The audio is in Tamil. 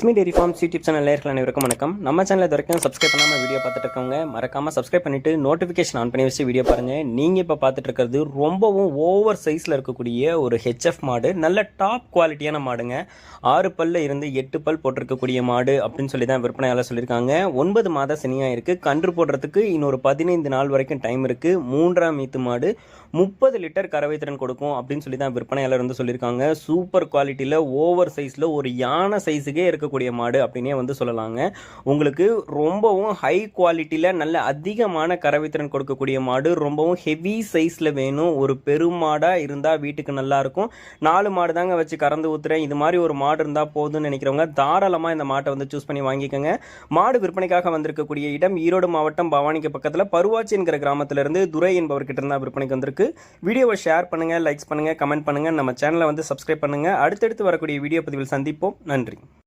Lakshmi dairy farms YouTube channel நேயர்கள் அனைவருக்கும் வணக்கம். நம்ம சேனல் இது வரைக்கும் சப்ஸ்கிரைப் பண்ணாமல் வீடியோ பார்த்துட்டு இருக்கவங்க மறக்காமல் சப்ஸ்கிரைப் பண்ணிவிட்டு நோட்டிஃபிகேஷன் ஆன் பண்ணி வச்சு வீடியோ பாருங்கள். நீங்கள் இப்போ பார்த்துட்டு இருக்கிறது ரொம்பவும் ஓவர் சைஸில் இருக்கக்கூடிய ஒரு ஹெச்எஃப் மாடு. நல்ல டாப் குவாலிட்டியான மாடுங்க. 6 பல்ல இருந்து 8 பல் போட்டிருக்கக்கூடிய மாடு அப்படின்னு சொல்லி தான் விற்பனையாளர் சொல்லியிருக்காங்க. 9 மாத சினியாக இருக்குது. கன்று போடுறதுக்கு இன்னொரு 15 நாள் வரைக்கும் டைம் இருக்குது. 3ஆம் ஈத்து மாடு 30 லிட்டர் கறவை திறன் கொடுக்கும் அப்படின்னு சொல்லி தான் விற்பனையாளர் வந்து சொல்லியிருக்காங்க. சூப்பர் குவாலிட்டியில் ஓவர் சைஸில் ஒரு யானை சைஸுக்கே இருக்கக்கூடிய மாடு அப்படின்னே வந்து சொல்லலாங்க. உங்களுக்கு ரொம்பவும் ஹை குவாலிட்டியில் நல்ல அதிகமான கறவை திறன் கொடுக்கக்கூடிய மாடு, ரொம்பவும் ஹெவி சைஸில் வேணும். ஒரு பெருமாடாக இருந்தால் வீட்டுக்கு நல்லாயிருக்கும். 4 மாடு தாங்க வச்சு கறந்து ஊற்றுறேன், இது மாதிரி ஒரு மாடு இருந்தால் போதும்னு நினைக்கிறவங்க தாராளமாக இந்த மாட்டை வந்து சூஸ் பண்ணி வாங்கிக்கோங்க. மாடு விற்பனைக்காக வந்திருக்கக்கூடிய இடம் ஈரோடு மாவட்டம் பவானிக்கு பக்கத்தில் பருவாச்சி என்கிற கிராமத்திலிருந்து துரை என்பவர்கிட்ட இருந்தால் விற்பனைக்கு வந்திருக்கு. வீடியோவை ஷேர் பண்ணுங்கள், லைக்ஸ் பண்ணுங்கள், கமெண்ட் பண்ணுங்கள். நம்ம சேனலை வந்து சப்ஸ்கிரைப் பண்ணுங்கள். அடுத்தடுத்து வரக்கூடிய வீடியோ பதிவில் சந்திப்போம். நன்றி.